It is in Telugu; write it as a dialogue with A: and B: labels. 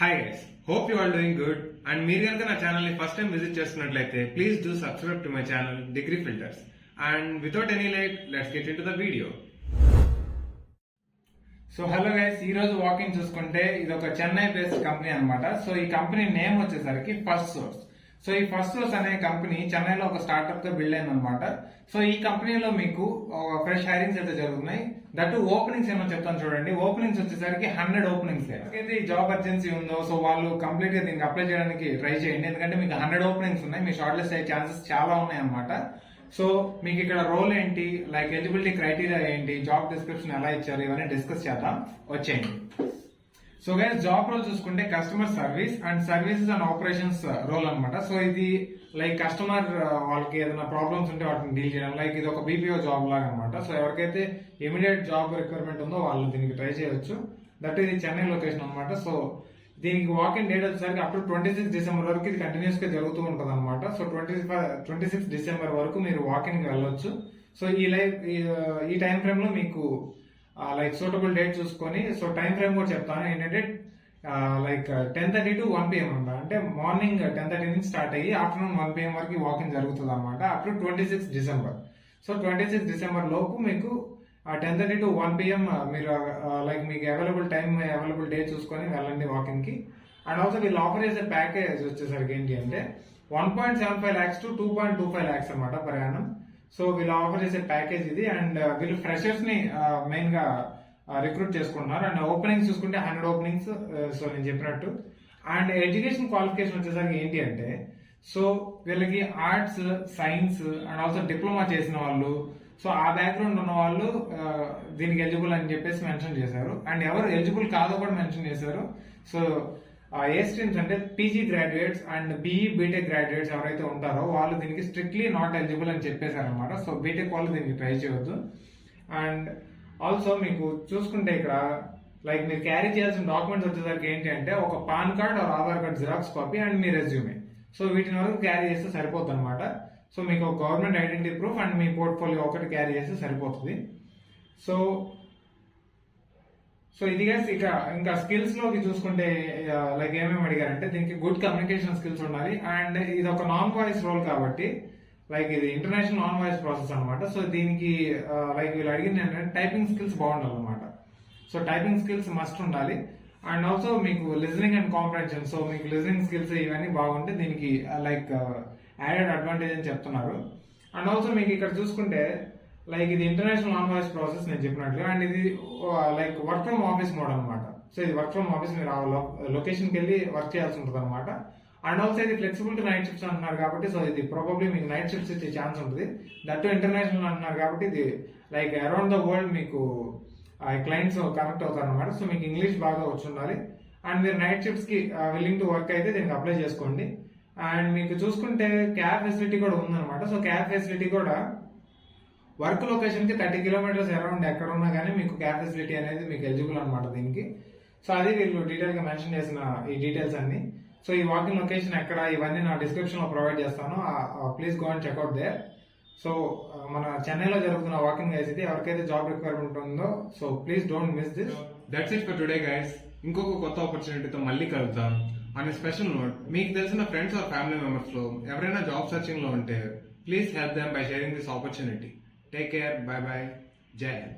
A: Hi guys, hope you are doing good. And మీరు కనుక నా ఛానల్ ని ఫస్ట్ టైం విజిట్ చేస్తున్నట్లయితే please do subscribe to my channel degree filters. And without any late let's get into the video. So hello guys, ఈ రోజు వాకింగ్ చూసుకుంటే ఇది ఒక చెన్నై బేస్డ్ కంపెనీ అన్నమాట. సో ఈ కంపెనీ నేమ్ వచ్చేసరికి ఫస్ట్ సోర్స్. సో ఈ ఫస్ట్ సోర్స్ అనే కంపెనీ చెన్నైలో ఒక స్టార్ట్అప్ గా బిల్డ్ అయింది అనమాట. సో ఈ కంపెనీలో మీకు ఫ్రెష్ హైరింగ్స్ అయితే జరుగుతున్నాయి. దట్ ఓపెనింగ్స్ ఏమో చెప్తాను చూడండి. ఓపెనింగ్స్ వచ్చేసరికి 100 ఓపెనింగ్స్. అయితే ఈ జాబ్ అర్జెన్సీ ఉందో సో వాళ్ళు కంప్లీట్ గా దీనికి అప్లై చేయడానికి ట్రై చేయండి. ఎందుకంటే మీకు 100 ఓపెనింగ్స్ ఉన్నాయి, మీ షార్ట్ లిస్ట్ అయ్యే ఛాన్సెస్ చాలా ఉన్నాయి అనమాట. సో మీకు ఇక్కడ రోల్ ఏంటి, లైక్ ఎలిజిబిలిటీ క్రైటీరియా ఏంటి, జాబ్ డిస్క్రిప్షన్ ఎలా ఇచ్చారు, ఇవన్నీ డిస్కస్ చేద్దాం, వచ్చేయండి. సో గైస్, జాబ్ రోల్ చూసుకుంటే customer service and services and operations role అనమాట. సో ఇది లైక్ కస్టమర్ వాళ్ళకి ఏదైనా ప్రాబ్లమ్స్ ఉంటే వాటిని డీల్ చేయడం, లైక్ ఇది ఒక బీపీఓ జాబ్ లాగా అనమాట. సో ఎవరికైతే ఇమీడియట్ జాబ్ రిక్వైర్మెంట్ ఉందో వాళ్ళు దీనికి ట్రై చేయొచ్చు. దట్ ఇది చెన్నై లొకేషన్ అనమాట. సో దీనికి వాక్ ఇన్ డేట్ వచ్చేసరికి అప్ టు 26 డిసెంబర్ వరకు ఇది కంటిన్యూస్ గా జరుగుతూ ఉంటుంది అనమాట. సో 26 డిసెంబర్ వరకు మీరు వాక్ ఇన్ కి వెళ్ళొచ్చు. సో ఈ టైం ఫ్రేమ్ లో మీకు లైక్ సూటబుల్ డేట్ చూసుకొని, సో టైం ఫ్రేమ్ కూడా చెప్తాను ఏంటంటే లైక్ 10:30 to 1 PM అనమాట. అంటే మార్నింగ్ 10:30 నుంచి స్టార్ట్ అయ్యి ఆఫ్టర్నూన్ 1 PM వరకు వాకింగ్ జరుగుతుంది అనమాట. Up to 26 December. So 26 December లోపు మీకు 10:30 to 1 PM మీరు లైక్ మీకు అవైలబుల్ డేట్ చూసుకొని వెళ్ళండి వాకింగ్ కి. అండ్ ఆల్సో వీళ్ళు ఆఫర్ చేసే ప్యాకేజ్ వచ్చేసరికి ఏంటి అంటే 1.75 lakhs to 2.25 lakhs అనమాట per annum. సో వీళ్ళు ఆఫర్ చేసే ప్యాకేజ్ ఇది. అండ్ వీళ్ళు ఫ్రెషర్స్ ని మెయిన్ గా రిక్రూట్ చేసుకుంటున్నారు. అండ్ ఓపెనింగ్స్ చూసుకుంటే 100 ఓపెనింగ్స్. సో నేను చెప్పినట్టు. అండ్ ఎడ్యుకేషన్ క్వాలిఫికేషన్ వచ్చేసరికి ఏంటి అంటే, సో వీళ్ళకి arts, science and also diploma చేసిన వాళ్ళు, సో ఆ బ్యాక్గ్రౌండ్ ఉన్న వాళ్ళు దీనికి ఎలిజిబుల్ అని చెప్పేసి మెన్షన్ చేశారు. అండ్ ఎవరు ఎలిజిబుల్ కాదో కూడా మెన్షన్ చేశారు. సో ఏ స్ట్రీమ్స్ అంటే PG graduates and BE BTech graduates ఎవరైతే ఉంటారో వాళ్ళు దీనికి స్ట్రిక్ట్లీ నాట్ ఎలిజిబుల్ అని చెప్పేశారు అనమాట. సో బీటెక్ వాళ్ళు దీనికి ట్రై చేయవద్దు. అండ్ ఆల్సో మీకు చూసుకుంటే ఇక్కడ లైక్ మీరు క్యారీ చేయాల్సిన డాక్యుమెంట్స్ వచ్చేసరికి ఏంటి అంటే ఒక pan card or Aadhaar card xerox copy and me resume. So వీటిని వరకు క్యారీ చేస్తే సరిపోతుంది అనమాట. సో మీకు ఒక government identity proof and me portfolio ఒకటి క్యారీ చేస్తే సరిపోతుంది. సో ఇది ఇక ఇంకా స్కిల్స్ లోకి చూసుకుంటే లైక్ ఏమేమి అడిగారంటే దీనికి గుడ్ కమ్యూనికేషన్ స్కిల్స్ ఉండాలి. అండ్ ఇది ఒక నాన్ వాయిస్ రోల్ కాబట్టి లైక్ ఇది ఇంటర్నేషనల్ నాన్ వాయిస్ ప్రాసెస్ అనమాట. సో దీనికి లైక్ వీళ్ళు అడిగింది ఏంటంటే టైపింగ్ స్కిల్స్ బాగుండాలి అనమాట. సో టైపింగ్ స్కిల్స్ మస్ట్ ఉండాలి. అండ్ ఆల్సో మీకు లిజనింగ్ అండ్ కాంప్రహెన్షన్, సో మీకు లిజనింగ్ స్కిల్స్ ఇవన్నీ బాగుంటే దీనికి లైక్ యాడెడ్ అడ్వాంటేజ్ అని చెప్తున్నారు. అండ్ ఆల్సో మీకు ఇక్కడ చూసుకుంటే లైక్ ఇది ఇంటర్నేషనల్ నాన్ వాయిస్ ప్రాసెస్ నేను చెప్పినట్లు. అండ్ ఇది like work from office mode అనమాట. సో ఇది వర్క్ ఫ్రమ్ ఆఫీస్, మీరు ఆ లొకేషన్కి వెళ్ళి వర్క్ చేయాల్సి ఉంటుంది అనమాట. అండ్ ఆల్సో ఇది ఫ్లెక్సిబుల్ టు నైట్ షిఫ్ట్స్ అంటున్నారు కాబట్టి సో ఇది ప్రాబబ్లీ మీకు నైట్ షిఫ్ట్స్ ఇచ్చే ఛాన్స్ ఉంటుంది. దట్ ఇంటర్నేషనల్ అంటున్నారు కాబట్టి ఇది లైక్ అరౌండ్ ద వరల్డ్ మీకు క్లయింట్స్ కనెక్ట్ అవుతారు అనమాట. సో మీకు ఇంగ్లీష్ బాగా వచ్చి ఉండాలి. అండ్ మీరు నైట్ షిఫ్ట్స్ కి విల్లింగ్ టు వర్క్ అయితే దీనికి అప్లై చేసుకోండి. అండ్ మీకు చూసుకుంటే క్యాబ్ ఫెసిలిటీ కూడా ఉందన్నమాట. సో క్యాబ్ ఫెసిలిటీ కూడా వర్క్ లొకేషన్ కి 30 కిలోమీటర్స్ అరౌండ్ ఎక్కడ ఉన్నా కానీ మీకు క్యాబ్ ఫెసిలిటీ అనేది మీకు ఎలిజిబుల్ అనమాట దీనికి. సో అది వీళ్ళు డీటెయిల్ గా మెన్షన్ చేసిన ఈ డీటెయిల్స్ అన్ని. సో ఈ వాకింగ్ లొకేషన్ ఎక్కడ, ఇవన్నీ నా డిస్క్రిప్షన్ లో ప్రొవైడ్ చేస్తాను. Please go and check out there. సో మన చెన్నైలో జరుగుతున్న వాకింగ్ గైస్ ఇది. ఎవరికైతే జాబ్ రిక్వైర్మెంట్ ఉందో so please don't miss this. That's it for today guys. ఇంకొక కొత్త ఆపర్చునిటీతో మళ్ళీ కలుద్దాం. అనే స్పెషల్ నోట్, మీకు తెలిసిన ఫ్రెండ్స్ ఆర్ ఫ్యామిలీ మెంబర్స్ లో ఎవరైనా జాబ్ సర్చింగ్ లో ఉంటే please help them by sharing this opportunity. Take care. Bye bye. Jai Hind.